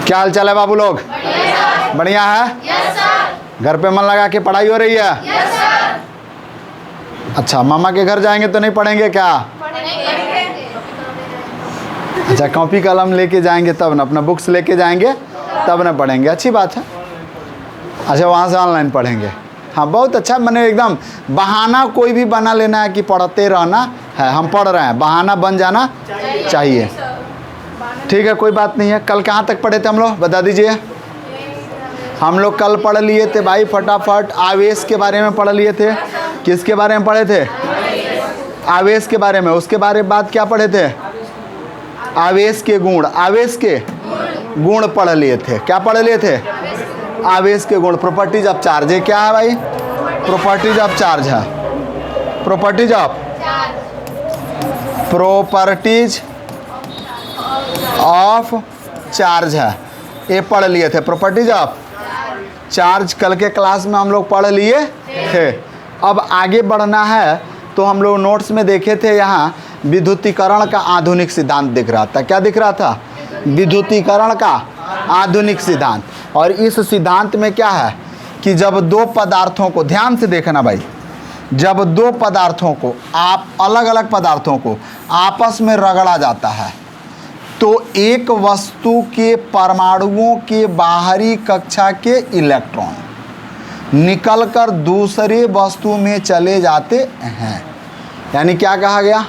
क्या हाल चाल है बाबू लोग? बढ़िया है? घर पे मन लगा के पढ़ाई हो रही है? अच्छा, मामा के घर जाएंगे तो नहीं पढ़ेंगे क्या? अच्छा, कॉपी कलम लेके जाएंगे तब ना, अपना बुक्स लेके जाएंगे तब ना पढ़ेंगे, अच्छी बात है। अच्छा, वहाँ से ऑनलाइन पढ़ेंगे, हाँ बहुत अच्छा। मैंने एकदम बहाना कोई भी बना लेना है कि पढ़ते रहना है, हम पढ़ रहे हैं, बहाना बन जाना चाहिए। ठीक है, कोई बात नहीं है। कल कहाँ तक पढ़े थे हम लोग, बता दीजिए। हम लोग कल पढ़ लिए थे भाई फटाफट, आवेश के बारे में पढ़ लिए थे। किसके बारे में पढ़े थे? आवेश के बारे में। उसके बारे में बाद क्या पढ़े थे? आवेश के गुण, आवेश के गुण पढ़ लिए थे। क्या पढ़ लिए थे? आवेश के गुण, प्रॉपर्टीज ऑफ चार्ज। ये क्या है भाई? प्रॉपर्टीज ऑफ चार्ज है, प्रॉपर्टीज ऑफ चार्ज है, ये पढ़ लिए थे। प्रॉपर्टीज ऑफ चार्ज कल के क्लास में हम लोग पढ़ लिए थे। अब आगे बढ़ना है तो हम लोग नोट्स में देखे थे, यहाँ विद्युतीकरण का आधुनिक सिद्धांत दिख रहा था। क्या दिख रहा था? विद्युतीकरण का आधुनिक सिद्धांत। और इस सिद्धांत में क्या है कि जब दो पदार्थों को, ध्यान से देखना भाई, जब दो पदार्थों को, आप अलग अलग पदार्थों को आपस में रगड़ा जाता है तो एक वस्तु के परमाणुओं के बाहरी कक्षा के इलेक्ट्रॉन निकलकर दूसरे वस्तु में चले जाते हैं। यानी क्या कहा गया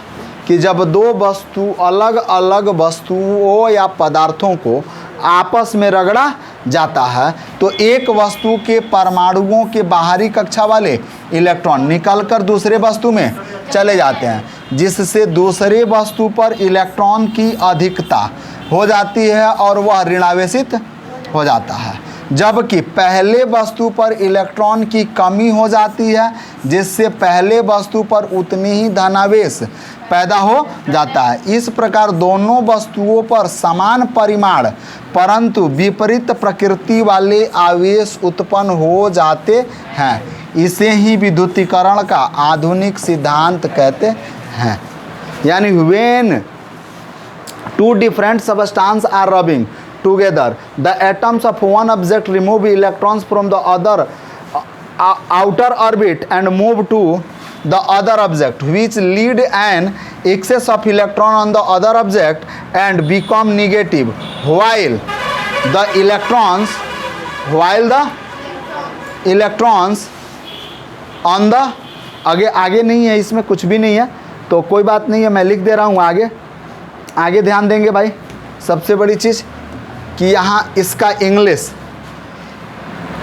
कि जब दो वस्तु, अलग अलग वस्तुओं या पदार्थों को आपस में रगड़ा जाता है तो एक वस्तु के परमाणुओं के बाहरी कक्षा वाले इलेक्ट्रॉन निकलकर दूसरे वस्तु में चले जाते हैं, जिससे दूसरे वस्तु पर इलेक्ट्रॉन की अधिकता हो जाती है और वह ऋणावेशित हो जाता है, जबकि पहले वस्तु पर इलेक्ट्रॉन की कमी हो जाती है, जिससे पहले वस्तु पर उतनी ही धनावेश पैदा हो जाता है। इस प्रकार दोनों वस्तुओं पर समान परिमाण परंतु विपरीत प्रकृति वाले आवेश उत्पन्न हो जाते हैं। इसे ही विद्युतीकरण का आधुनिक सिद्धांत कहते हैं। यानी when two different substance are rubbing together, the atoms of one object remove electrons from the other outer orbit and move to the other object, which lead an excess of electron on the other object and become negative, while the electrons on the आगे नहीं है, इसमें कुछ भी नहीं है तो कोई बात नहीं है, मैं लिख दे रहा हूँ। आगे ध्यान देंगे भाई। सबसे बड़ी चीज़ कि यहाँ इसका इंग्लिश,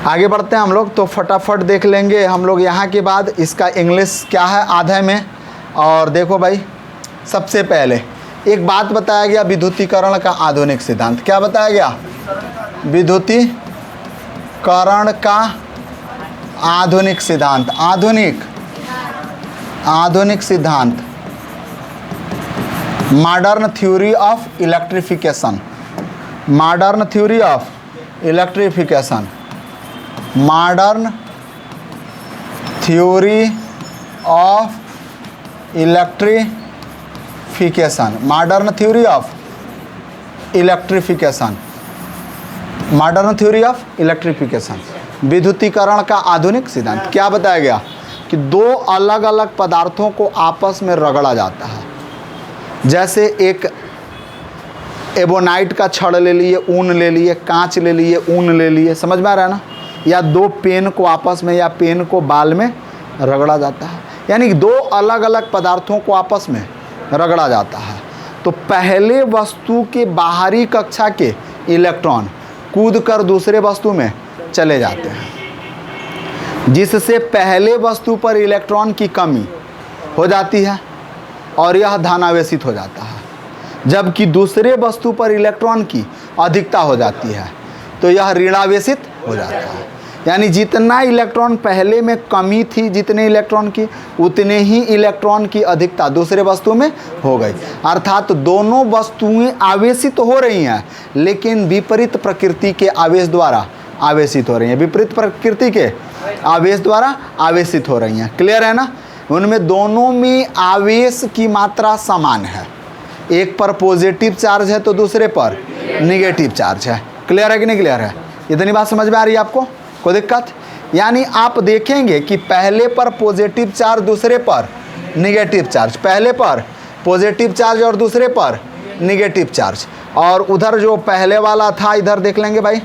आगे बढ़ते हैं हम लोग तो फटाफट देख लेंगे हम लोग यहाँ के बाद इसका इंग्लिश क्या है आधे में। और देखो भाई, सबसे पहले एक बात बताया गया, विद्युतीकरण का आधुनिक सिद्धांत। क्या बताया गया? विद्युतीकरण का आधुनिक सिद्धांत। आधुनिक सिद्धांत, modern theory of electrification. Modern theory of electrification, modern theory of electrification, modern theory of electrification, modern theory of electrification, विद्युतीकरण का आधुनिक सिद्धांत। क्या बताया गया कि दो अलग अलग पदार्थों को आपस में रगड़ा जाता है। जैसे एक एबोनाइट का छड़ ले लिए, ऊन ले लिए, कांच ले लिए, ऊन ले लिए, समझ में आ रहा है ना? या दो पेन को आपस में, या पेन को बाल में रगड़ा जाता है। यानी दो अलग अलग पदार्थों को आपस में रगड़ा जाता है तो पहले वस्तु के बाहरी कक्षा के इलेक्ट्रॉन कूदकर दूसरे वस्तु में चले जाते हैं, जिससे पहले वस्तु पर इलेक्ट्रॉन की कमी हो जाती है और यह धनावेशित हो जाता है, जबकि दूसरे वस्तु पर इलेक्ट्रॉन की अधिकता हो जाती है तो यह ऋणावेशित हो जाता है। यानी जितना इलेक्ट्रॉन पहले में कमी थी, जितने इलेक्ट्रॉन की, उतने ही इलेक्ट्रॉन की अधिकता दूसरे वस्तु में हो गई। अर्थात दोनों वस्तुएं आवेशित हो रही हैं लेकिन विपरीत प्रकृति के आवेश द्वारा आवेशित हो रही हैं, विपरीत प्रकृति के आवेश द्वारा आवेशित हो रही हैं। क्लियर है ना? उनमें दोनों में आवेश की मात्रा समान है। एक पर पॉजिटिव चार्ज है तो दूसरे पर निगेटिव चार्ज है। क्लियर है कि नहीं क्लियर है? इतनी बात समझ में आ रही है आपको? कोई दिक्कत? यानी आप देखेंगे कि पहले पर पॉजिटिव चार्ज, दूसरे पर निगेटिव चार्ज, पहले पर पॉजिटिव चार्ज और दूसरे पर निगेटिव चार्ज। और उधर जो पहले वाला था इधर देख लेंगे भाई।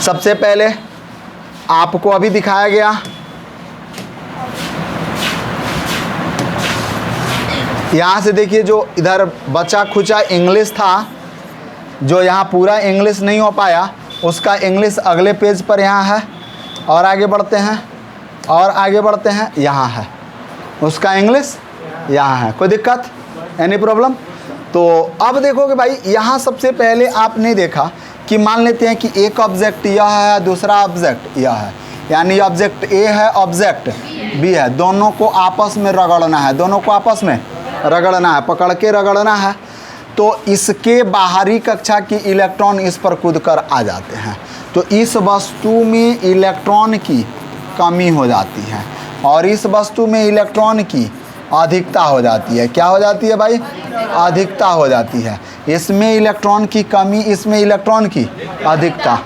सबसे पहले आपको अभी दिखाया गया, यहाँ से देखिए जो इधर बचा खुचा इंग्लिश था, जो यहाँ पूरा इंग्लिश नहीं हो पाया, उसका इंग्लिश अगले पेज पर यहाँ है। और आगे बढ़ते हैं, और आगे बढ़ते हैं, यहाँ है उसका इंग्लिश, यहाँ है। कोई दिक्कत? Any problem? तो अब देखोगे भाई, यहाँ सबसे पहले आपने देखा कि मान लेते हैं कि एक ऑब्जेक्ट यह है, दूसरा ऑब्जेक्ट यह है, यानी ऑब्जेक्ट ए है, ऑब्जेक्ट बी है। दोनों को आपस में रगड़ना है, दोनों को आपस में रगड़ना है, पकड़ के रगड़ना है। तो इसके बाहरी कक्षा की इलेक्ट्रॉन इस पर कूदकर आ जाते हैं, तो इस वस्तु में इलेक्ट्रॉन की कमी हो जाती है और इस वस्तु में इलेक्ट्रॉन की अधिकता हो जाती है। क्या हो जाती है भाई? अधिकता हो जाती है। इसमें इलेक्ट्रॉन की कमी, इसमें इलेक्ट्रॉन की अधिकता।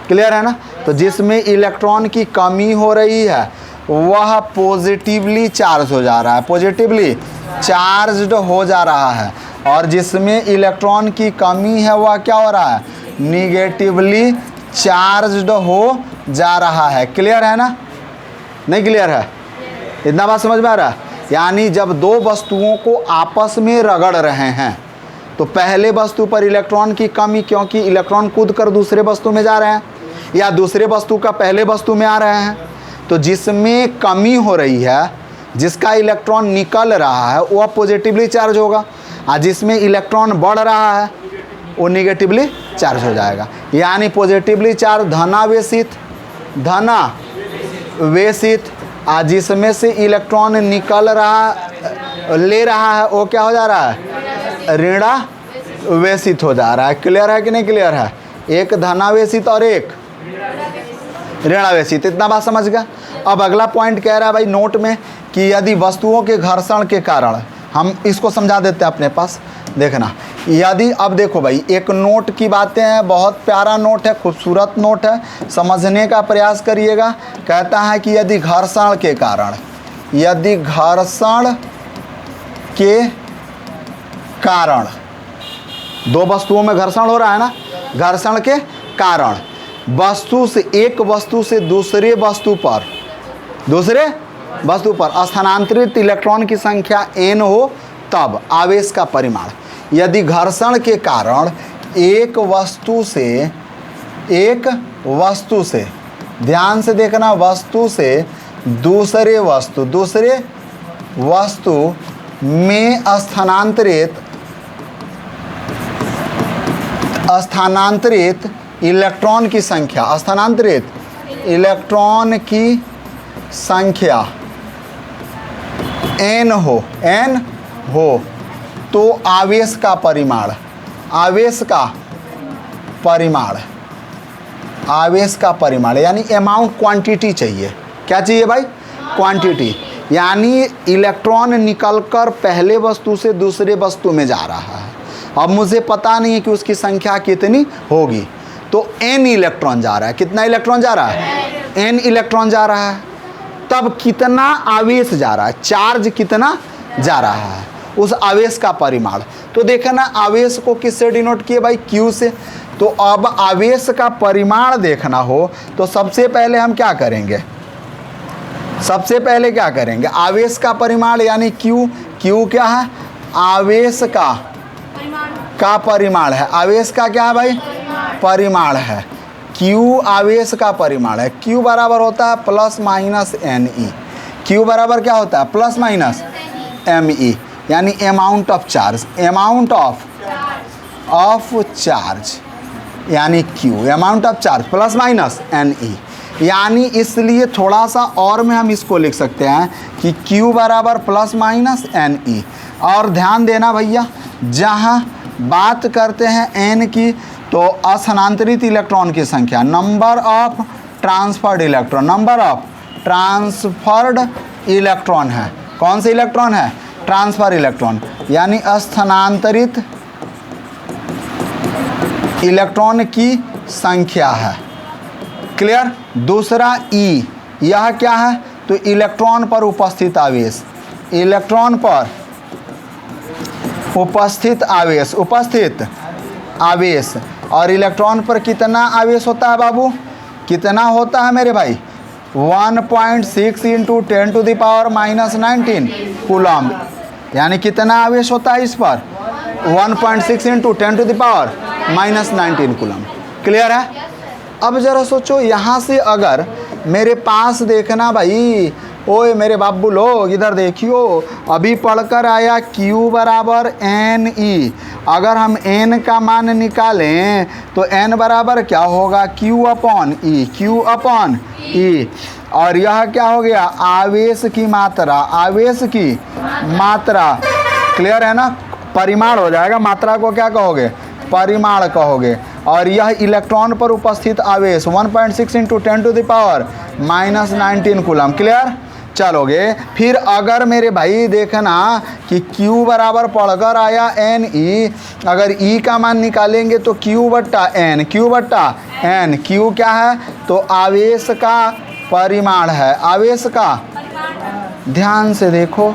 क्लियर है ना? तो जिसमें इलेक्ट्रॉन की कमी हो रही है वह पॉजिटिवली चार्ज हो जा रहा है, पॉजिटिवली चार्ज्ड हो जा रहा है, और जिसमें इलेक्ट्रॉन की कमी है वह क्या हो रहा है? निगेटिवली चार्ज्ड हो जा रहा है। क्लियर है ना? नहीं क्लियर है? इतना बात समझ में आ रहा है? यानी जब दो वस्तुओं को आपस में रगड़ रहे हैं तो पहले वस्तु पर इलेक्ट्रॉन की कमी, क्योंकि इलेक्ट्रॉन कूद कर दूसरे वस्तु में जा रहे हैं, या दूसरे वस्तु का पहले वस्तु में आ रहे हैं, तो जिसमें कमी हो रही है, जिसका इलेक्ट्रॉन निकल रहा है, वह पॉजिटिवली चार्ज होगा, और जिसमें इलेक्ट्रॉन बढ़ रहा है वो निगेटिवली चार्ज हो जाएगा। यानी पॉजिटिवली चार्ज धनावेशित, धनावेशित, और जिसमें से इलेक्ट्रॉन निकल रहा, ले रहा है, वो क्या हो जा रहा है? ऋणावेशित हो जा रहा है। क्लियर है कि नहीं क्लियर है? एक धनावेशित और एक ऋणावेशित। इतना बात समझ गया? अब अगला पॉइंट कह रहा है भाई नोट में कि यदि वस्तुओं के घर्षण के कारण, हम इसको समझा देते हैं अपने पास, देखना। यदि, अब देखो भाई, एक नोट की बातें हैं, बहुत प्यारा नोट है, खूबसूरत नोट है, समझने का प्रयास करिएगा। कहता है कि यदि घर्षण के कारण, यदि घर्षण के कारण, दो वस्तुओं में घर्षण हो रहा है ना, घर्षण के कारण वस्तु से, एक वस्तु से दूसरे वस्तु पर स्थानांतरित इलेक्ट्रॉन की संख्या n हो, तब आवेश का परिमाण। यदि घर्षण के कारण एक वस्तु से, ध्यान से देखना, वस्तु से दूसरे वस्तु में स्थानांतरित इलेक्ट्रॉन की संख्या, स्थानांतरित इलेक्ट्रॉन की संख्या n हो, तो आवेश का परिमाण यानी अमाउंट, क्वांटिटी चाहिए। क्या चाहिए भाई? क्वांटिटी। यानी इलेक्ट्रॉन निकलकर पहले वस्तु से दूसरे वस्तु में जा रहा है, अब मुझे पता नहीं है कि उसकी संख्या कितनी होगी, तो n इलेक्ट्रॉन जा रहा है। कितना इलेक्ट्रॉन जा रहा है? n इलेक्ट्रॉन जा रहा है। तब कितना आवेश जा रहा है, चार्ज कितना जा रहा है, उस आवेश का परिमाण। तो देखना, आवेश को किससे डिनोट किए भाई? Q से। तो अब आवेश का परिमाण देखना हो तो सबसे पहले हम क्या करेंगे? आवेश का परिमाण यानी Q क्या है? आवेश का परिमाण है। आवेश का क्या है भाई? परिमाण है। Q आवेश का परिमाण है। Q बराबर होता है प्लस माइनस Ne। Q बराबर क्या होता है? प्लस माइनस Me, यानी अमाउंट ऑफ चार्ज, चार्ज यानी Q, amount of charge plus minus Ne। यानी इसलिए थोड़ा सा और में हम इसको लिख सकते हैं कि Q बराबर प्लस माइनस Ne। और ध्यान देना भैया, जहाँ बात करते हैं n की, तो स्थानांतरित इलेक्ट्रॉन की संख्या, नंबर ऑफ ट्रांसफर्ड इलेक्ट्रॉन है। कौन से इलेक्ट्रॉन है? ट्रांसफर इलेक्ट्रॉन, यानी स्थानांतरित इलेक्ट्रॉन की संख्या है। क्लियर? दूसरा ई, यह क्या है? तो इलेक्ट्रॉन पर उपस्थित आवेश, इलेक्ट्रॉन पर उपस्थित आवेश, उपस्थित आवेश। और इलेक्ट्रॉन पर कितना आवेश होता है बाबू? कितना होता है मेरे भाई? 1.6 इंटू 10⁻⁻19 कूलम, यानी कितना आवेश होता है इस पर? 1.6 इंटू 10⁻⁻19 कूलम। क्लियर है? अब ज़रा सोचो, यहाँ से अगर मेरे पास देखना भाई, ओए मेरे बाबू लोग इधर देखियो, अभी पढ़कर आया Q बराबर NE। अगर हम N का मान निकालें तो N बराबर क्या होगा? Q upon E, Q upon E। और यह क्या हो गया? आवेश की मात्रा, आवेश की मात्रा। क्लियर है ना? परिमाण हो जाएगा, मात्रा को क्या कहोगे? परिमाण कहोगे। और यह इलेक्ट्रॉन पर उपस्थित आवेश 1.6 इंटू 10⁻⁻19 कूलम। क्लियर? चलोगे फिर अगर मेरे भाई देखना कि Q बराबर पढ़कर आया NE, अगर E का मान निकालेंगे तो Q बट्टा N, Q बट्टा N। Q क्या है? तो आवेश का परिमाण है, आवेश का, ध्यान से देखो।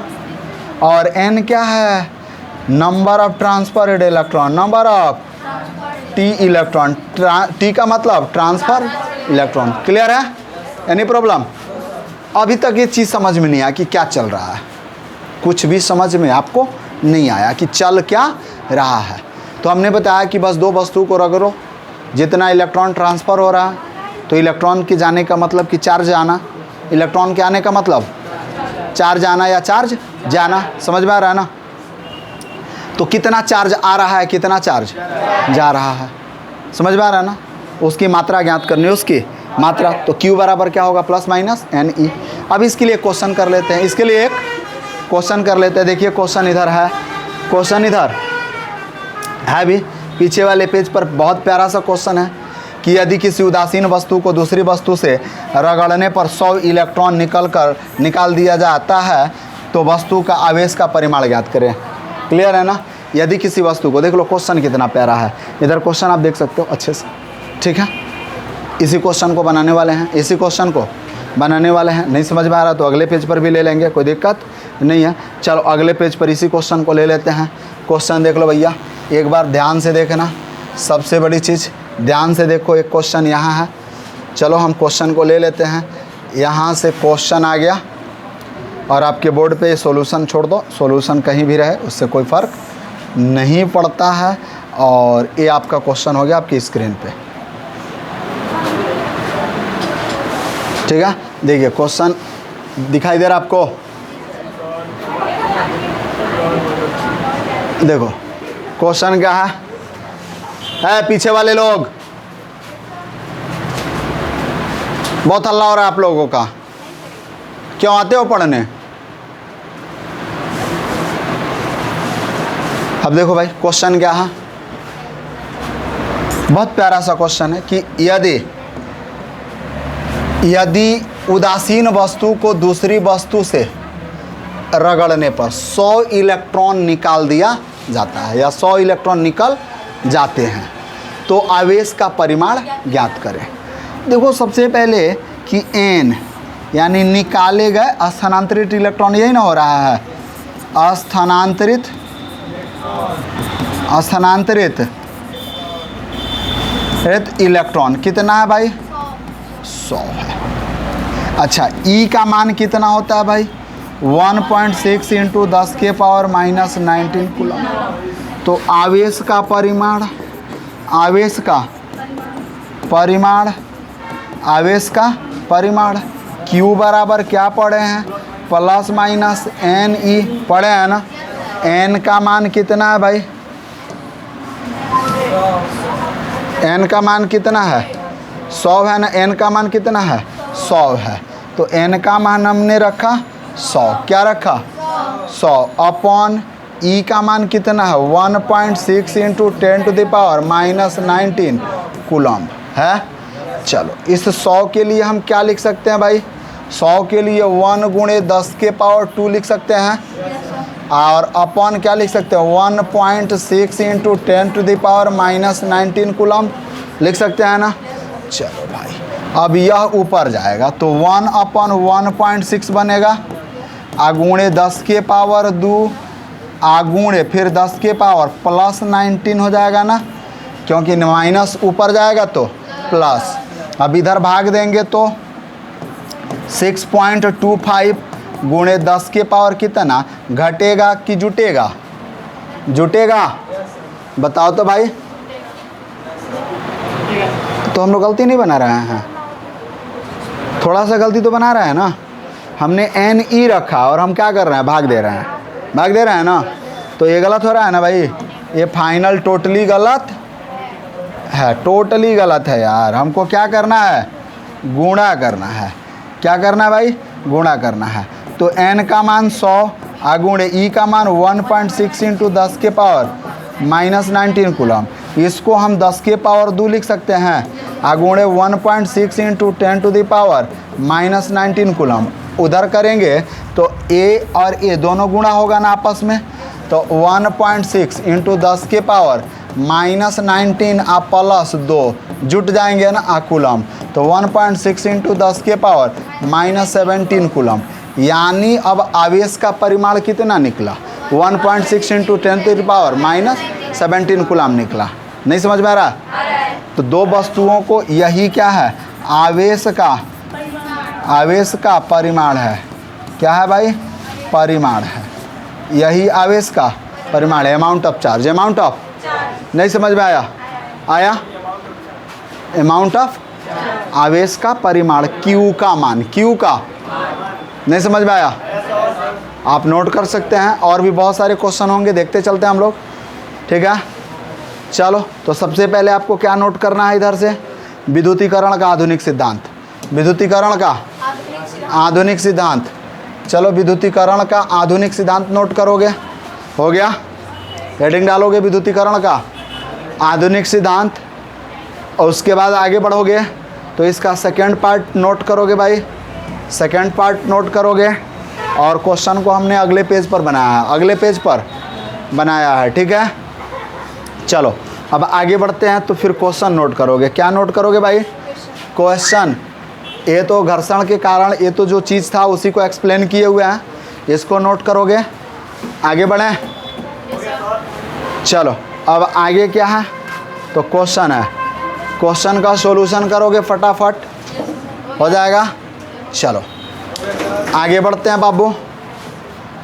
और N क्या है? Number of transferred electron, number of T electron. T का मतलब ट्रांसफर इलेक्ट्रॉन। क्लियर है? Any problem? अभी तक ये चीज़ समझ में नहीं आया कि क्या चल रहा है, कुछ भी समझ में आपको नहीं आया कि चल क्या रहा है। तो हमने बताया कि बस दो वस्तु को रगड़ो, जितना इलेक्ट्रॉन ट्रांसफ़र हो रहा है, तो इलेक्ट्रॉन के जाने का मतलब कि चार्ज आना, इलेक्ट्रॉन के आने का मतलब चार्ज आना या चार्ज जाना। समझ में आ रहा है ना? तो कितना चार्ज आ रहा है, कितना चार्ज जा रहा है, समझ में आ रहा है ना? उसकी मात्रा ज्ञात करनी है, उसकी मात्रा। तो Q बराबर क्या होगा? Plus minus NE। अब इसके लिए क्वेश्चन कर लेते हैं, इसके लिए एक क्वेश्चन कर लेते हैं। देखिए क्वेश्चन इधर है, क्वेश्चन इधर है भी पीछे वाले पेज पर। बहुत प्यारा सा क्वेश्चन है कि यदि किसी उदासीन वस्तु को दूसरी वस्तु से रगड़ने पर 100 इलेक्ट्रॉन निकाल दिया जाता है तो वस्तु का आवेश का परिमाण ज्ञात करें। क्लियर है ना? यदि किसी वस्तु को, देख लो क्वेश्चन कितना प्यारा है, इधर क्वेश्चन आप देख सकते हो अच्छे से। ठीक है, इसी क्वेश्चन को बनाने वाले हैं, इसी क्वेश्चन को बनाने वाले हैं। नहीं समझ में आ रहा तो अगले पेज पर भी ले लेंगे, कोई दिक्कत नहीं है। चलो अगले पेज पर इसी क्वेश्चन को ले लेते हैं। क्वेश्चन देख लो भैया, एक बार ध्यान से देखना, सबसे बड़ी चीज़ ध्यान से देखो। एक क्वेश्चन यहाँ है, चलो हम क्वेश्चन को ले लेते हैं। यहाँ से क्वेश्चन आ गया और आपके बोर्ड पे सॉल्यूशन छोड़ दो, सॉल्यूशन कहीं भी रहे उससे कोई फ़र्क नहीं पड़ता है। और ये आपका क्वेश्चन हो गया आपकी स्क्रीन पे। ठीक है, देखिए क्वेश्चन दिखाई दे रहा आपको, देखो क्वेश्चन क्या है पीछे वाले लोग, बहुत हल्ला हो रहा है आप लोगों का, क्यों आते हो पढ़ने? अब देखो भाई क्वेश्चन क्या है, बहुत प्यारा सा क्वेश्चन है कि यदि उदासीन वस्तु को दूसरी वस्तु से रगड़ने पर 100 इलेक्ट्रॉन निकाल दिया जाता है या 100 इलेक्ट्रॉन निकल जाते हैं तो आवेश का परिमाण ज्ञात करें। देखो सबसे पहले कि n यानी निकाले गए स्थानांतरित इलेक्ट्रॉन, यही ना हो रहा है, स्थानांतरित इलेक्ट्रॉन कितना है भाई? 100 है। अच्छा E का मान कितना होता है भाई? 1.6 इंटू 10⁻⁻19 कूलम। तो आवेश का परिमाण, आवेश का परिमाण Q बराबर क्या पढ़े हैं? प्लस माइनस NE पढ़े हैं ना? N का मान कितना है भाई? N का मान कितना है? 100 है ना? N का मान कितना है? 100 है। तो N का मान हमने रखा 100, क्या रखा? 100 अपॉन E का मान कितना है? 1.6 इंटू 10⁻⁻19 कूलम है। चलो इस 100 के लिए हम क्या लिख सकते हैं भाई? 100 के लिए 1 गुणे 10 के पावर 2 लिख सकते हैं, और अपॉन क्या लिख सकते हैं 1.6 into 10 to the power -19 coulomb लिख सकते हैं ना। चलो भाई, अब यह ऊपर जाएगा तो 1/1.6 बनेगा, आगुणे 10 के पावर 2 आगुणे फिर 10 के पावर प्लस 19 हो जाएगा ना, क्योंकि माइनस ऊपर जाएगा तो प्लस। अब इधर भाग देंगे तो 6.25 गुणे 10 के पावर कितना घटेगा कि जुटेगा? जुटेगा, बताओ तो भाई। तो हम लोग गलती नहीं बना रहे हैं, थोड़ा सा गलती तो बना रहे हैं ना। हमने NE रखा और हम क्या कर रहे हैं, भाग दे रहे हैं, भाग दे रहे हैं ना। तो ये गलत हो रहा है ना भाई, ये फाइनल टोटली गलत है, टोटली गलत है यार। हमको क्या करना है, गुणा करना है। क्या करना है भाई, गुणा करना है। तो n का मान 100 आगुणे e का मान 1.6 इंटू 10 के पावर -19 कूलम, इसको हम 10 के पावर 2 लिख सकते हैं, आगुणे 1.6 into 10 to the power -19 coulomb. उधर करेंगे तो a और a दोनों गुणा होगा ना आपस में, तो 1.6 इंटू 10 के पावर -19 आ प्लस 2 जुट जाएंगे ना आ कूलम, तो 1.6 इंटू 10 के पावर -17 कूलम। यानी अब आवेश का परिमाण कितना निकला, 1.6 into 10 to the power -17 coulomb निकला। नहीं समझ में आ रहा? तो दो वस्तुओं को, यही क्या है, आवेश का परिमाण है। क्या है भाई, परिमाण है। यही आवेश का परिमाण है, amount of charge, amount of, नहीं समझ में आया? आया, अमाउंट ऑफ आवेश का परिमाण, Q का मान, Q का, नहीं समझ में आया? आप नोट कर सकते हैं, और भी बहुत सारे क्वेश्चन होंगे, देखते चलते हैं हम लोग, ठीक है। चलो, तो सबसे पहले आपको क्या नोट करना है इधर से, विद्युतीकरण का आधुनिक सिद्धांत, विद्युतीकरण का आधुनिक सिद्धांत। चलो, विद्युतीकरण का आधुनिक सिद्धांत नोट करोगे, हो गया, हेडिंग डालोगे विद्युतीकरण का आधुनिक सिद्धांत, और उसके बाद आगे बढ़ोगे तो इसका सेकंड पार्ट नोट करोगे भाई, सेकंड पार्ट नोट करोगे, और क्वेश्चन को हमने अगले पेज पर बनाया है, अगले पेज पर बनाया है, ठीक है। चलो, अब आगे बढ़ते हैं, तो फिर क्वेश्चन नोट करोगे। क्या नोट करोगे भाई, क्वेश्चन। ये तो घर्षण के कारण, ये तो जो चीज़ था उसी को एक्सप्लेन किए हुए हैं, इसको नोट करोगे। आगे बढ़ें, चलो, अब आगे क्या है, तो क्वेश्चन है, क्वेश्चन का सॉल्यूशन करोगे फटाफट, हो जाएगा। चलो, आगे बढ़ते हैं बाबू।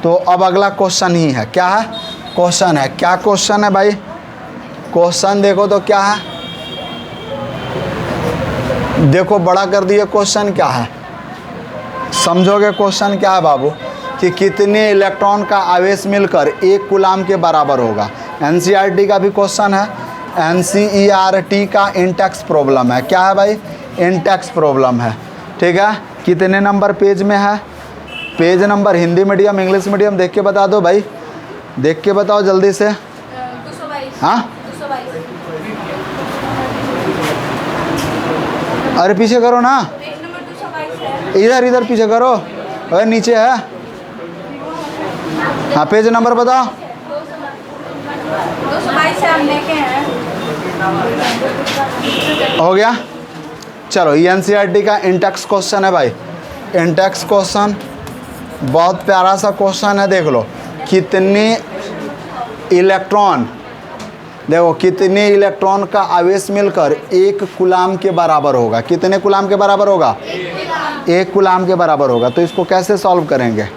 तो अब अगला क्वेश्चन ही है, क्या है, क्वेश्चन है। क्या क्वेश्चन है भाई, क्वेश्चन देखो तो क्या है, देखो बड़ा कर दिए, क्वेश्चन क्या है, समझोगे क्वेश्चन क्या है बाबू, कि कितने इलेक्ट्रॉन का आवेश मिलकर 1 कूलाम के बराबर होगा। NCERT का भी क्वेश्चन है, NCERT का इंटेक्स प्रॉब्लम है। क्या है भाई, इंटेक्स प्रॉब्लम है, ठीक है। कितने नंबर पेज में है, page number, Hindi medium English medium, देख के बता दो भाई, देख के बताओ जल्दी से। 222। हाँ, 222। अरे पीछे करो ना, पेज नंबर 222 है। इधर इधर पीछे करो, अरे नीचे है। हाँ, पेज नंबर बताओ। 222 से हम लेके हैं। हो गया। चलो, ये NCERT का इंटेक्स क्वेश्चन है भाई, इंटेक्स क्वेश्चन बहुत प्यारा सा क्वेश्चन है। देख लो, कितने इलेक्ट्रॉन, देखो कितने इलेक्ट्रॉन का आवेश मिलकर 1 कूलाम के बराबर होगा। कितने कूलाम के बराबर होगा, 1 कूलाम के बराबर होगा। तो इसको कैसे सॉल्व करेंगे,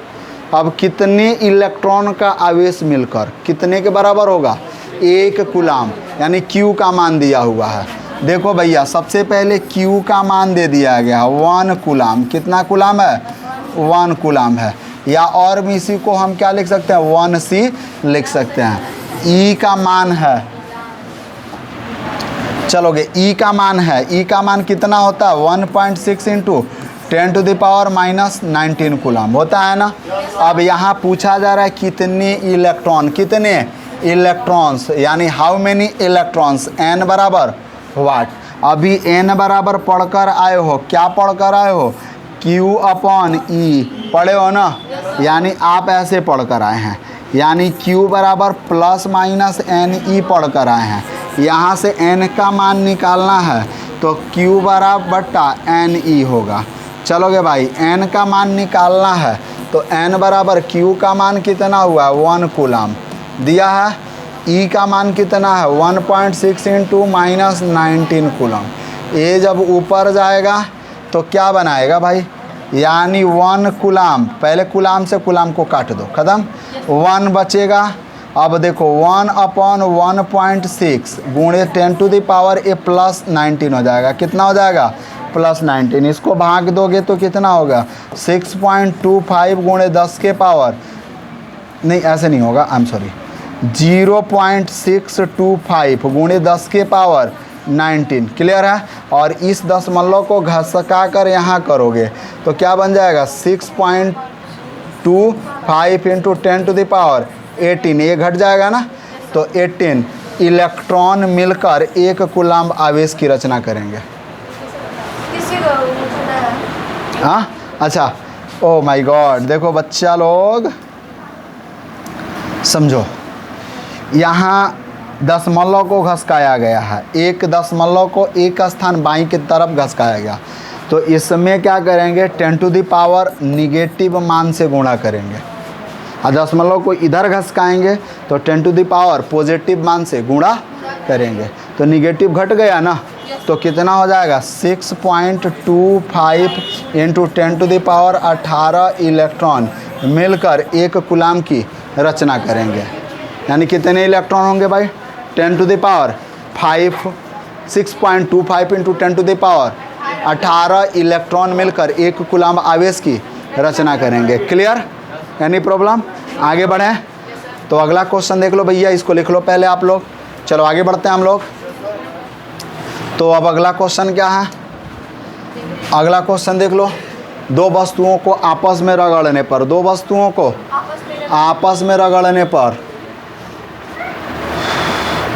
अब कितने इलेक्ट्रॉन का आवेश मिलकर कितने के बराबर होगा, 1 कूलाम, यानी Q का मान दिया हुआ है। देखो भैया, सबसे पहले Q का मान दे दिया गया 1 कूलाम। कितना कूलाम है, 1 कूलाम है, या और भी इसी को हम क्या लिख सकते हैं, 1C लिख सकते हैं। E का मान है, चलोगे, E का मान है, E का मान कितना होता है, 1.6 into 10 to the power -19 coulomb होता है ना। अब यहाँ पूछा जा रहा है कितने इलेक्ट्रॉन, कितने इलेक्ट्रॉन्स, यानी हाउ मेनी इलेक्ट्रॉन्स, n बराबर वाट। अभी n बराबर पढ़कर आए हो, क्या पढ़कर आए हो, Q अपॉन E, पढ़े हो ना? यानी आप ऐसे पढ़ कर आए हैं, यानी Q बराबर प्लस माइनस एन ई पढ़ कर आए हैं। यहाँ से n का मान निकालना है तो Q बराबर बट्टा एन ई होगा। चलोगे भाई, n का मान निकालना है तो n बराबर Q का मान कितना हुआ 1 कूलम दिया है, E का मान कितना है 1.6 इंटू माइनस 19 कूलम। ये जब ऊपर जाएगा तो क्या बनाएगा भाई, यानी 1 कूलम, पहले कूलम से कूलम को काट दो, ख़त्म, 1 बचेगा। अब देखो 1 अपॉन 1.6 गुणे 10 to the power A plus 19 हो जाएगा। कितना हो जाएगा प्लस 19। इसको भाग दोगे तो कितना होगा 6.25 गुणे 10 के पावर, नहीं ऐसे नहीं होगा, आई एम सॉरी, 0.625 गुणे 10 के पावर 19। क्लियर है? और इस दशमलव को घसका कर यहाँ करोगे तो क्या बन जाएगा 6.25 इंटू 10 टू द पावर 18, ये घट जाएगा ना, तो 18 इलेक्ट्रॉन मिलकर 1 कूलम्ब आवेश की रचना करेंगे। किसी को पता है? हाँ अच्छा, ओ माय गॉड, देखो बच्चा लोग समझो, यहाँ दशमलव को घसकाया गया है, एक दशमलव को एक स्थान बाईं की तरफ घसकाया गया, तो इसमें क्या करेंगे 10 टू द पावर निगेटिव मान से गुणा करेंगे, और दशमलव को इधर घसकाएंगे तो 10 टू द पावर पॉजिटिव मान से गुणा करेंगे, तो निगेटिव घट गया ना, तो कितना हो जाएगा 6.25 into 10 to the power 18 electron मिलकर 1 कूलम की रचना करेंगे। यानी कितने इलेक्ट्रॉन होंगे भाई 10 to the power 5, 6.25 into 10 to the power 18 electron मिलकर 1 कूलम आवेश की रचना करेंगे। क्लियर? Any problem? आगे बढ़ें तो अगला क्वेश्चन देख लो भैया, इसको लिख लो पहले आप लोग। चलो आगे बढ़ते हैं हम लोग। तो अब अगला क्वेश्चन क्या है, अगला क्वेश्चन देख लो, दो वस्तुओं को आपस में रगड़ने पर, दो वस्तुओं को आपस में रगड़ने पर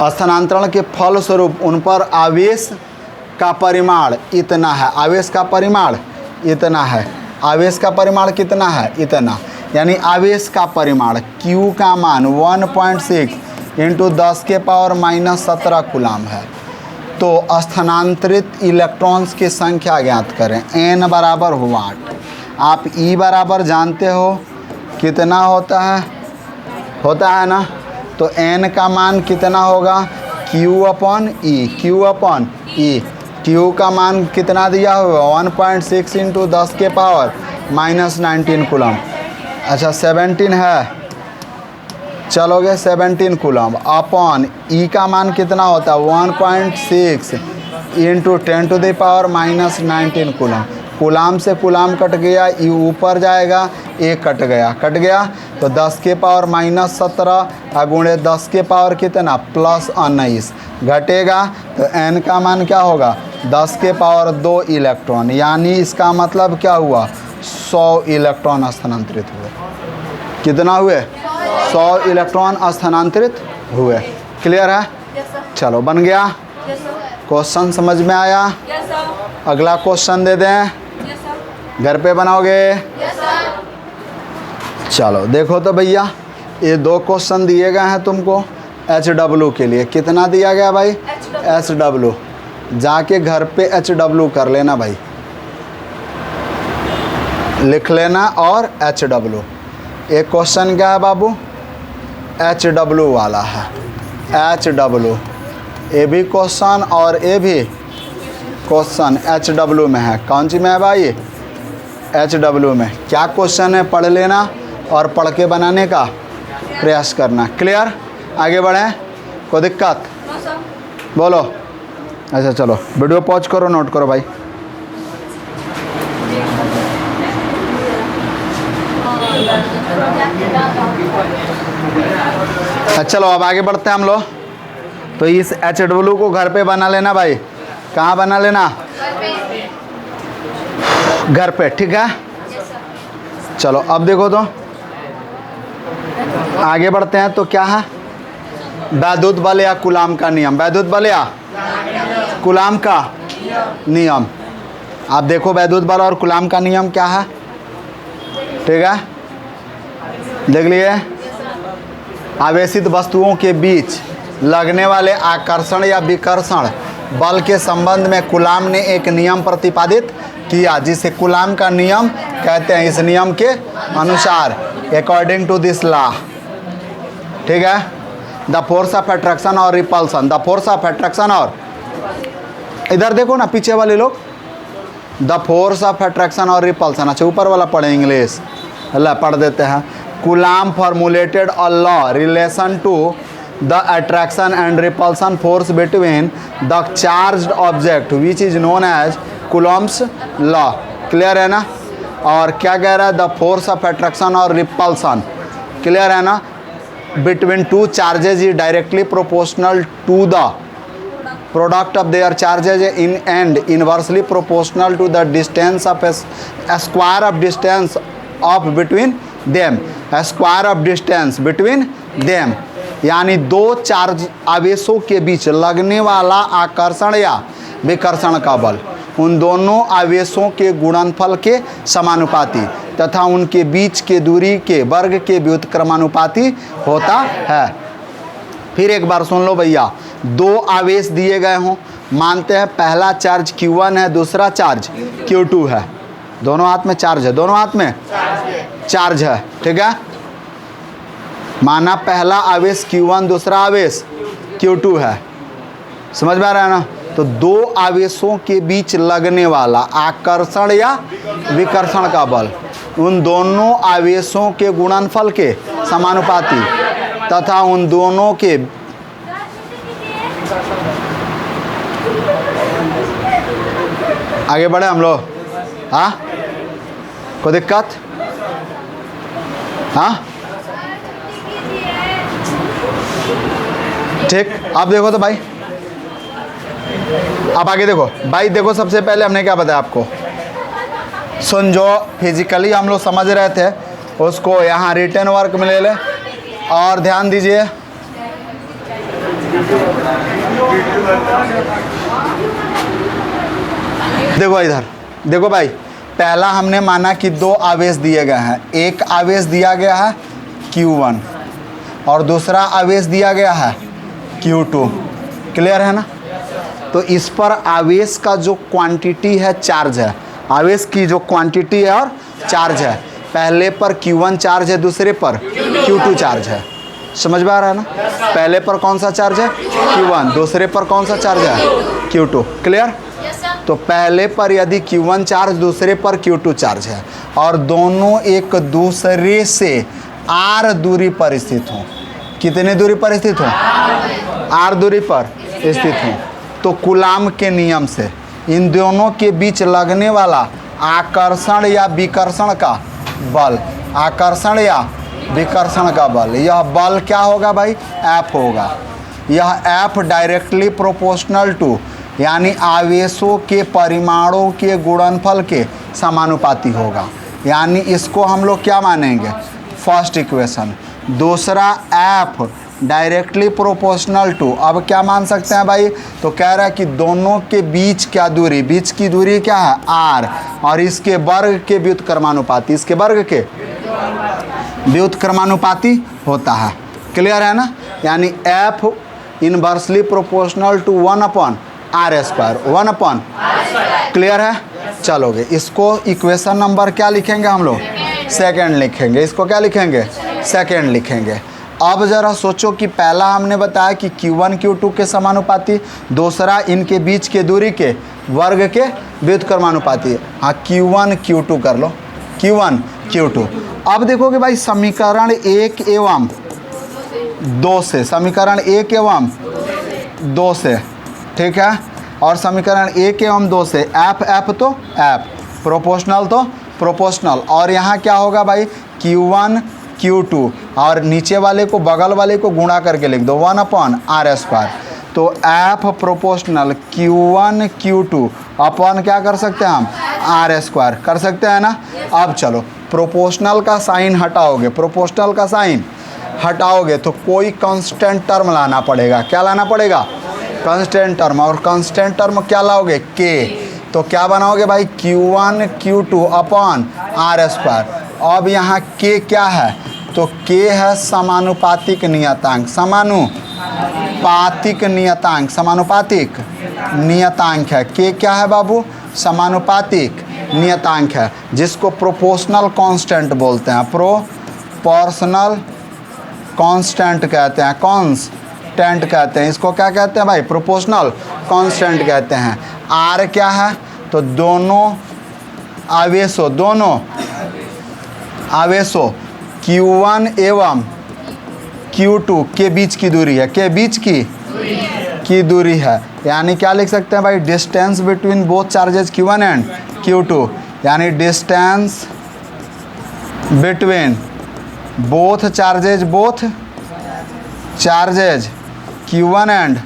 स्थानांतरण के फलस्वरूप उन पर आवेश का परिमाण इतना है, आवेश का परिमाण इतना है, आवेश का परिमाण कितना है इतना, यानी आवेश का परिमाण Q का मान 1.6 इंटू 10 के पावर माइनस 17 कूलम है। तो स्थानांतरित इलेक्ट्रॉन्स की संख्या ज्ञात करें। n बराबर हुआ 8, आप E बराबर जानते हो कितना होता है ना, तो n का मान कितना होगा Q upon E, Q upon E, Q का मान कितना दिया हुआ 1.6 इंटू 10 के पावर माइनस 19 कूलम। अच्छा 17 है, चलोगे 17 कूलम अपॉन E का मान कितना होता है 1.6 into 10 to the power minus 19 coulomb. Coulomb से कूलम कट गया, E ऊपर जाएगा, A कट गया तो 10 के पावर माइनस 17 गुणे 10 के पावर कितना प्लस 19 घटेगा, तो n का मान क्या होगा 10 के पावर 2 इलेक्ट्रॉन, यानी इसका मतलब क्या हुआ 100 इलेक्ट्रॉन स्थानांतरित हुए। कितना हुए 100 इलेक्ट्रॉन स्थानांतरित हुए। क्लियर है? चलो बन गया क्वेश्चन, समझ में आया? अगला क्वेश्चन दे दें, घर पे बनाओगे? चलो देखो तो भैया, ये 2 क्वेश्चन दिए गए हैं तुमको HW के लिए। कितना दिया गया भाई HW, जाके घर पे HW कर लेना भाई, लिख लेना। और HW एक क्वेश्चन क्या है बाबू HW वाला है, HW ये भी क्वेश्चन और ये भी क्वेश्चन HW में है। कौन सी में है भाई HW में। क्या क्वेश्चन है पढ़ लेना और पढ़ के बनाने का प्रयास करना। क्लियर? आगे बढ़ें, कोई दिक्कत बोलो? अच्छा चलो वीडियो पॉज करो, नोट करो भाई। चलो अब आगे बढ़ते हैं हम लोग। तो इस HW को घर पे बना लेना भाई। कहाँ बना लेना? घर पे, ठीक है। चलो अब देखो तो आगे बढ़ते हैं। तो क्या है वैद्युत बल या कूलाम का नियम, वैद्युत बल या कूलाम का नियम। आप देखो वैद्युत बल और कूलाम का नियम क्या है, ठीक है, देख लिए। आवेशित वस्तुओं के बीच लगने वाले आकर्षण या विकर्षण बल के संबंध में कूलाम ने एक नियम प्रतिपादित किया, जिसे कूलाम का नियम कहते हैं। इस नियम के अनुसार, अकॉर्डिंग टू दिस लॉ, ठीक है, द फोर्स ऑफ अट्रैक्शन और repulsion, the force of attraction और, इधर देखो ना पीछे वाले लोग, द फोर्स ऑफ अट्रैक्शन और रिपल्सन। अच्छा ऊपर वाला पढ़े इंग्लिश, अल्लाह पढ़ देते हैं। Coulomb formulated a law relation to the attraction and repulsion force between the charged object which is known as Coulomb's law. Clear है ना। और क्या कह रहा है, द फोर्स ऑफ अट्रैक्शन और रिपल्सन, क्लियर है ना, between two charges is directly proportional to the product of their charges in and inversely proportional to the distance of a square of distance of between them, a square of distance between them। यानी दो charge आवेशों के बीच लगने वाला आकर्षण या विकर्षण का बल उन दोनों आवेशों के गुणनफल के समानुपाती तथा उनके बीच के दूरी के वर्ग के व्युत्क्रमानुपाती होता है। फिर एक बार सुन लो भैया, दो आवेश दिए गए हों, मानते हैं पहला चार्ज Q1 है, दूसरा चार्ज Q2 है, दोनों हाथ में चार्ज है, दोनों हाथ में चार्ज है, ठीक है। माना पहला आवेश Q1, दूसरा आवेश Q2 है, समझ में आ रहा है ना। तो दो आवेशों के बीच लगने वाला आकर्षण या विकर्षण का बल उन दोनों आवेशों के गुणनफल के समानुपाती तथा उन दोनों के आगे बढ़े हम लोग। हाँ, कोई दिक्कत? हाँ ठीक। अब देखो तो भाई, अब आगे देखो भाई, देखो सबसे पहले हमने क्या बताया आपको, सुन, जो फिजिकली हम लोग समझ रहे थे उसको यहाँ रिटन वर्क में ले ले और ध्यान दीजिए। देखो इधर देखो भाई, पहला हमने माना कि दो आवेश दिए गए हैं, एक आवेश दिया गया है Q1 और दूसरा आवेश दिया गया है Q2, क्लियर है ना। तो इस पर आवेश का जो क्वांटिटी है, चार्ज है, आवेश की जो क्वांटिटी है और चार्ज है, पहले पर Q1 चार्ज है, दूसरे पर Q2 चार्ज है, समझ में आ रहा है ना। पहले पर कौन सा चार्ज है Q1, दूसरे पर कौन सा चार्ज है Q2, क्लियर। तो पहले पर यदि Q1 चार्ज, दूसरे पर Q2 चार्ज है और दोनों एक दूसरे से R दूरी पर स्थित हों, कितने दूरी पर स्थित हों, R दूरी पर स्थित हों, तो कूलाम के नियम से इन दोनों के बीच लगने वाला आकर्षण या विकर्षण का बल, आकर्षण या विकर्षण का बल, यह बल क्या होगा भाई, F होगा। यह F डायरेक्टली प्रोपोर्शनल टू, यानी आवेशों के परिमाणों के गुणनफल के समानुपाती होगा। यानी इसको हम लोग क्या मानेंगे, फर्स्ट इक्वेशन। दूसरा F डायरेक्टली प्रोपोर्शनल टू, अब क्या मान सकते हैं भाई, तो कह रहा है कि दोनों के बीच क्या दूरी, बीच की दूरी क्या है R, और इसके वर्ग के व्युत्क्रमानुपाती, इसके वर्ग के व्युत्क्रमानुपाती होता है, क्लियर है ना। यानी F inversely proportional to 1/r², 1/, clear है। चलोगे, इसको इक्वेशन नंबर क्या लिखेंगे हम लोग, सेकंड लिखेंगे। इसको क्या लिखेंगे, सेकंड लिखेंगे। अब ज़रा सोचो कि पहला हमने बताया कि Q1 Q2 के समानुपाती, दूसरा इनके बीच के दूरी के वर्ग के व्युत्क्रमानुपाती। हाँ, Q1 Q2 कर लो, Q1 Q2। अब देखोगे भाई, समीकरण 1 एवं 2 से, समीकरण 1 एवं 2 से, ठीक है, और समीकरण 1 एवं 2 से F तो F, प्रोपोर्शनल तो प्रोपोर्शनल, और यहाँ क्या होगा भाई, Q1 Q2, और नीचे वाले को, बगल वाले को गुणा करके लिख दो 1/r²। तो F प्रोपोर्शनल Q1 Q2 अपन क्या कर सकते हैं हम, r² कर सकते हैं ना। अब चलो, प्रोपोर्शनल का साइन हटाओगे, प्रोपोर्शनल का साइन हटाओगे तो कोई कांस्टेंट टर्म लाना पड़ेगा। क्या लाना पड़ेगा, कांस्टेंट टर्म। और कांस्टेंट टर्म क्या लाओगे, K। तो क्या बनाओगे भाई, Q1 Q2 upon are square. अब यहाँ K क्या है, तो K है समानुपातिक नियतांक, समानुपातिक नियतांक, समानुपातिक नियतांक है। K क्या है बाबू, समानुपातिक नियतांक है, जिसको प्रोपोर्शनल कांस्टेंट बोलते हैं, प्रोपोर्शनल कांस्टेंट कहते हैं, कांस्टेंट कहते हैं। इसको क्या कहते हैं भाई, प्रोपोर्शनल कांस्टेंट कहते हैं। R क्या है, तो दोनों आवेशों Q1 एवं Q2 के बीच की दूरी है, के बीच की दूरी है। यानी क्या लिख सकते हैं भाई, distance between both charges Q1 and Q2, यानी distance between both charges Q1 and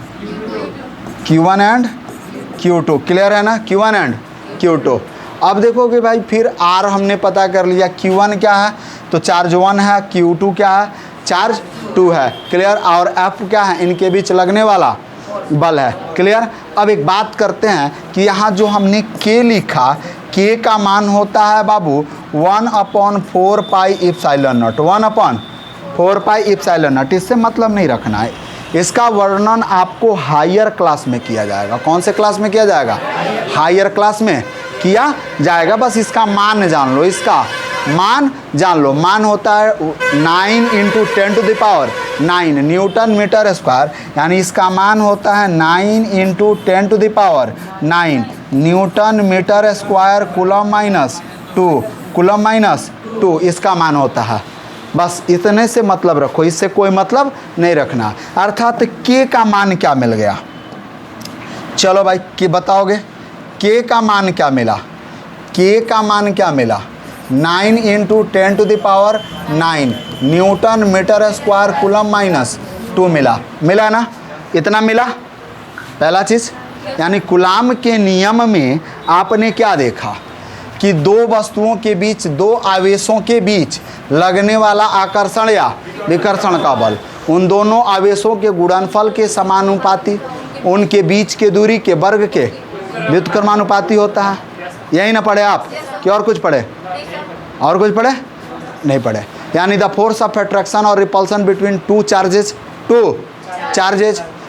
Q2। Clear है ना, Q1 एंड Q2। अब देखोगे भाई, फिर R हमने पता कर लिया, Q1 क्या है, तो चार्ज 1 है, Q2 क्या है, चार्ज 2 है। क्लियर। और F क्या है, इनके बीच लगने वाला बल है। क्लियर। अब एक बात करते हैं कि यहाँ जो हमने K लिखा, K का मान होता है बाबू 1/4 pi epsilon not, 1/4 pi epsilon not. इससे मतलब नहीं रखना है, इसका वर्णन आपको हायर क्लास में किया जाएगा। कौन से क्लास में किया जाएगा, हायर क्लास में किया जाएगा। बस इसका मान जान लो, इसका मान जान लो। मान होता है 9 × 10⁹ न्यूटन मीटर स्क्वायर, यानी इसका मान होता है 9 × 10⁹ newton metre square coulomb minus 2 इसका मान होता है। बस इतने से मतलब रखो, इससे कोई मतलब नहीं रखना। अर्थात K का मान क्या मिल गया, चलो भाई कि बताओगे K का मान क्या मिला, K का मान क्या मिला, 9 × 10⁹ newton metre square coulomb minus 2 मिला ना, इतना मिला। पहला चीज़, यानी कूलाम के नियम में आपने क्या देखा कि दो वस्तुओं के बीच, दो आवेशों के बीच लगने वाला आकर्षण या विकर्षण का बल उन दोनों आवेशों के गुणनफल के समानुपाती, उनके बीच के दूरी के वर्ग के व्युत्क्रमानुपाती होता है। यही ना पढ़े आप कि और कुछ पढ़े, और कुछ पढ़े नहीं पढ़े। यानी द फोर्स ऑफ अट्रैक्शन और repulsion between two charges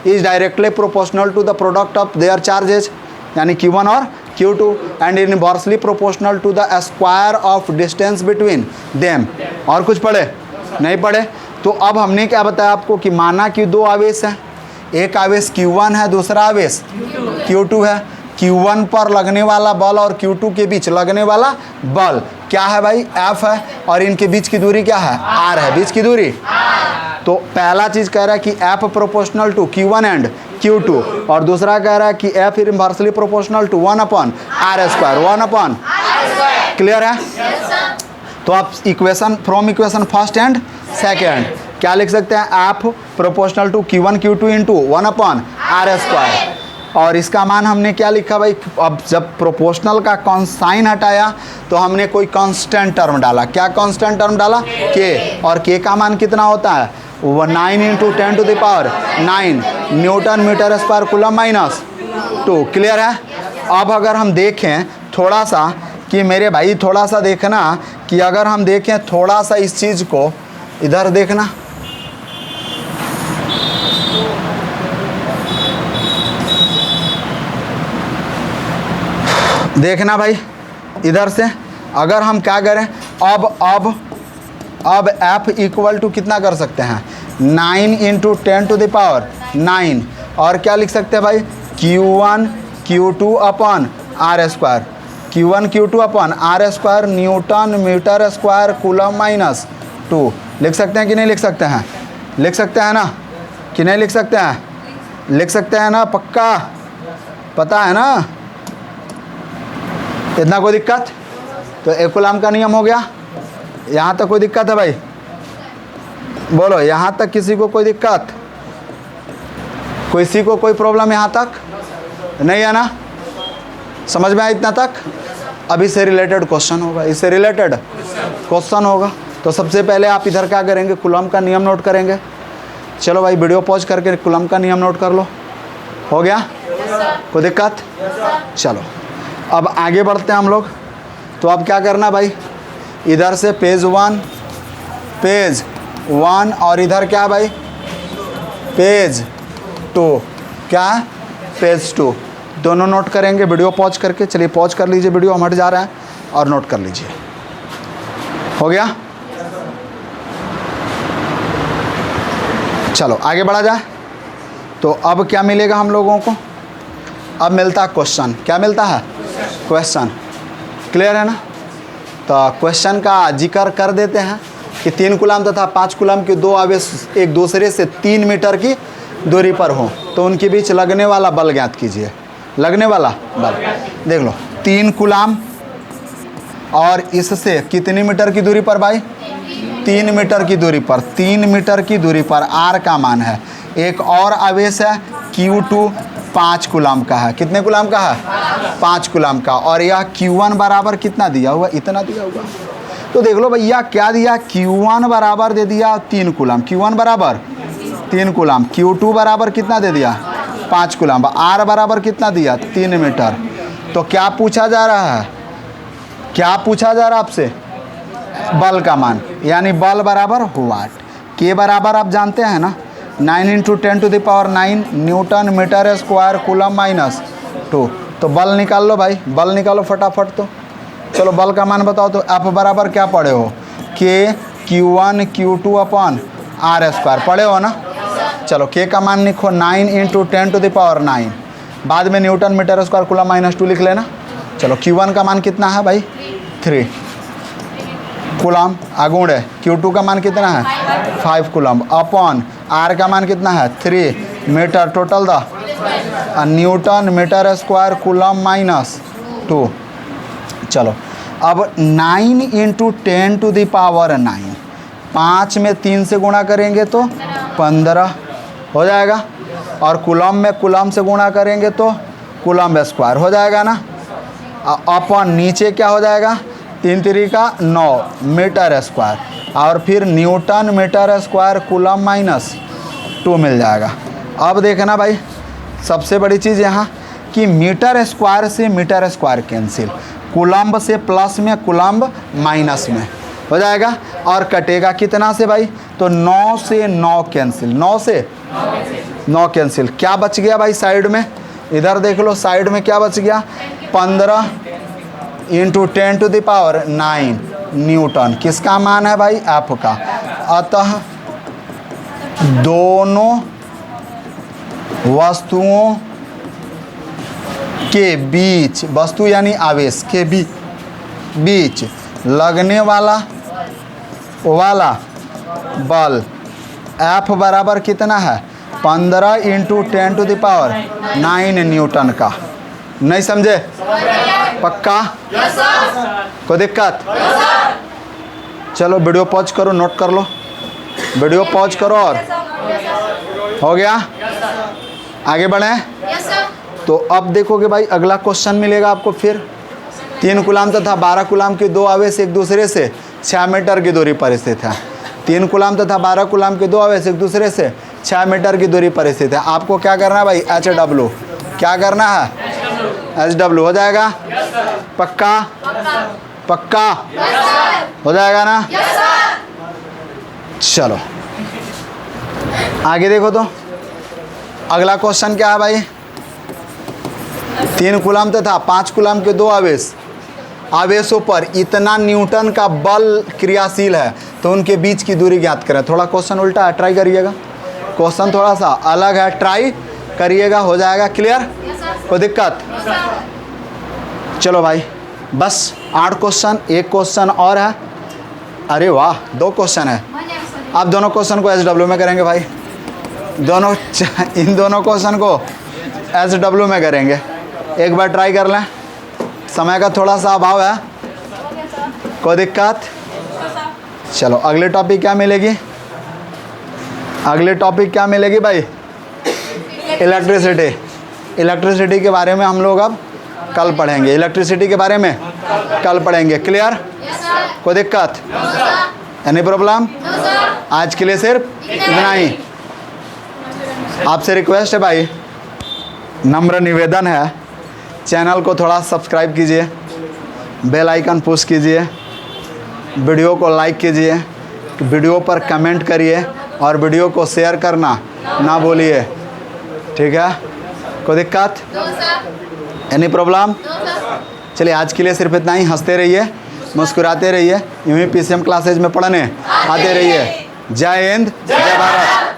is directly proportional to the product of their charges, यानी Q1 और Q2 and inversely proportional to the square of distance between them. और कुछ पढ़े नहीं पढ़े। तो अब हमने क्या बताया आपको कि माना कि दो आवेश हैं, एक आवेश Q1 है, दूसरा आवेश Q2 है। Q1 पर लगने वाला बल और Q2 के बीच लगने वाला बल क्या है भाई, F है, और इनके बीच की दूरी क्या है, R है, बीच की दूरी। तो पहला चीज कह रहा है कि F proportional to Q1 and Q2, और दूसरा कह रहा है कि F inversely proportional to 1/r², 1/। Clear है। तो आप equation from equation first and second क्या लिख सकते हैं, F proportional to Q1 Q2 into 1/r²। और इसका मान हमने क्या लिखा भाई, अब जब प्रोपोर्शनल का साइन हटाया तो हमने कोई कांस्टेंट टर्म डाला। क्या कांस्टेंट टर्म डाला, K, और K का मान कितना होता है, 9 × 10⁹ newton metre square coulomb minus 2। Clear है। अब अगर हम देखें थोड़ा सा कि मेरे भाई, थोड़ा सा देखना कि अगर हम देखें थोड़ा सा इस चीज़ को, इधर देखना, देखना भाई इधर से अगर हम क्या करें, अब F इक्वल टू कितना कर सकते हैं, 9 × 10⁹ और क्या लिख सकते हैं भाई, Q1 Q2 upon r², Q1 Q2 upon r² newton metre square coulomb minus 2। लिख सकते हैं कि नहीं लिख सकते हैं, लिख सकते हैं ना कि नहीं लिख सकते हैं, लिख सकते हैं ना, पक्का पता है ना, इतना कोई दिक्कत। तो एक कूलम का नियम हो गया। यहाँ तक कोई दिक्कत है भाई, बोलो यहाँ तक किसी को कोई दिक्कत, किसी को कोई प्रॉब्लम यहाँ तक नहीं है ना, समझ में आया इतना तक। अब इससे रिलेटेड क्वेश्चन होगा, इससे रिलेटेड क्वेश्चन होगा। तो सबसे पहले आप इधर क्या करेंगे, कूलम का नियम नोट करेंगे। चलो भाई वीडियो पॉज करके कूलम का नियम नोट कर लो। हो गया, कोई दिक्कत। चलो अब आगे बढ़ते हैं हम लोग। तो अब क्या करना भाई, इधर से पेज 1 और इधर क्या भाई, पेज 2। क्या है, पेज 2। दोनों नोट करेंगे वीडियो पॉज करके। चलिए पॉज कर लीजिए वीडियो, हम हट जा रहे हैं, और नोट कर लीजिए। हो गया, चलो आगे बढ़ा जाए। तो अब क्या मिलेगा हम लोगों को, अब मिलता है क्वेश्चन। क्या मिलता है, क्वेश्चन। क्लियर है ना। तो क्वेश्चन का जिक्र कर देते हैं कि 3 कूलम तथा 5 कूलम के 2 आवेश एक दूसरे से 3 मीटर की दूरी पर हो तो उनके बीच लगने वाला बल ज्ञात कीजिए। लगने वाला बल देख लो, 3 कूलम और इससे कितनी मीटर की दूरी पर भाई, 3 मीटर की दूरी पर। 3 मीटर की दूरी पर आर का मान है। एक और आवेश है Q2 5 कूलम का है। कितने कूलम का है, 5 कूलम का। और यह Q1 बराबर कितना दिया हुआ, इतना दिया हुआ। तो देख लो भैया क्या दिया, Q1 बराबर दे दिया 3 कूलम। Q1 बराबर 3 कूलम। Q2 बराबर कितना दे दिया, 5 कूलम। आर बराबर कितना दिया, 3 मीटर। तो क्या पूछा जा रहा है, क्या पूछा जा रहा है आपसे, बल का मान, यानी बल बराबर वाट। के बराबर आप जानते हैं ना, 9 × 10⁹ newton metre square coulomb minus 2। तो बल निकाल लो भाई, बल निकालो फटाफट। तो चलो बल का मान बताओ। तो F बराबर क्या पढ़े हो, के Q1 Q2 upon R square पढ़े हो ना। चलो के का मान लिखो 9 × 10⁹। बाद में newton metre square coulomb minus 2 लिख लेना। चलो Q1 का मान कितना है भाई, 3 कूलम आगुण है। Q2 का मान कितना है, 5 कूलम अपॉन R का मान कितना है, 3 metre. Total the newton metre square coulomb minus 2। चलो अब 9 × 10⁹ 5 में 3 से गुणा करेंगे तो 15 हो जाएगा। और कूलम में कूलम से गुणा करेंगे तो कूलम स्क्वायर हो जाएगा ना। अपॉन नीचे क्या हो जाएगा, 3 × 9 मीटर स्क्वायर। और फिर newton metre square coulomb minus 2 मिल जाएगा। अब देखना भाई सबसे बड़ी चीज़ यहाँ कि मीटर स्क्वायर से मीटर स्क्वायर कैंसिल, कूलम्ब से प्लस में, कूलम्ब माइनस में हो जाएगा। और कटेगा कितना से भाई, तो 9 से 9 कैंसिल, 9 से 9 कैंसिल। क्या बच गया भाई साइड में, इधर देख लो साइड में क्या बच गया, 15 × 10⁹ न्यूटन। किसका मान है भाई, एफ का। अतः दोनों वस्तुओं के बीच, वस्तु यानी आवेश के बीच लगने वाला बल F बराबर कितना है, 15 × 10⁹ न्यूटन का। नहीं समझे, पक्का, कोई दिक्कत। चलो वीडियो पॉज करो, नोट कर लो, वीडियो पॉज करो। और हो गया, आगे बढ़ें। तो अब देखोगे भाई अगला क्वेश्चन मिलेगा आपको फिर। 3 कूलम तथा 12 कूलम के 2 आवेश एक दूसरे से 6 मीटर की दूरी पर स्थित है। 3 कूलम तथा 12 कूलम के 2 आवेश एक दूसरे से 6 मीटर की दूरी पर स्थित है। आपको क्या करना है भाई, HW। क्या करना है, HW हो जाएगा। पक्का, पक्का हो जाएगा ना। चलो आगे देखो। तो अगला क्वेश्चन क्या है भाई, 3 कूलम तथा 5 कूलम के 2 आवेशों पर इतना न्यूटन का बल क्रियाशील है तो उनके बीच की दूरी ज्ञात करें। थोड़ा क्वेश्चन उल्टा है, ट्राई करिएगा। क्वेश्चन थोड़ा सा अलग है, ट्राई करिएगा, हो जाएगा क्लियर, कोई दिक्कत। चलो भाई बस 8 क्वेश्चन, एक क्वेश्चन और है। अरे वाह, 2 क्वेश्चन है। आप दोनों क्वेश्चन को SW में करेंगे भाई, दोनों इन दोनों क्वेश्चन को SW में करेंगे। एक बार ट्राई कर लें, समय का थोड़ा सा अभाव है, कोई दिक्कत। चलो अगले टॉपिक क्या मिलेगी, अगले टॉपिक क्या मिलेगी भाई, इलेक्ट्रिसिटी। इलेक्ट्रिसिटी के बारे में हम लोग अब कल पढ़ेंगे, इलेक्ट्रिसिटी के बारे में कल पढ़ेंगे। क्लियर, कोई दिक्कत, एनी प्रॉब्लम। आज के लिए सिर्फ इतना ही। आपसे रिक्वेस्ट है भाई, नम्र निवेदन है चैनल को थोड़ा सब्सक्राइब कीजिए, बेल आइकन पुश कीजिए, वीडियो को लाइक कीजिए, वीडियो पर कमेंट करिए और वीडियो को शेयर करना ना भूलिए। ठीक है, कोई दिक्कत, एनी प्रॉब्लम? चलिए आज के लिए सिर्फ इतना ही। हंसते रहिए, मुस्कुराते रहिए, यूं ही PCM क्लासेज में पढ़ने आते रहिए। जय हिंद, जय भारत।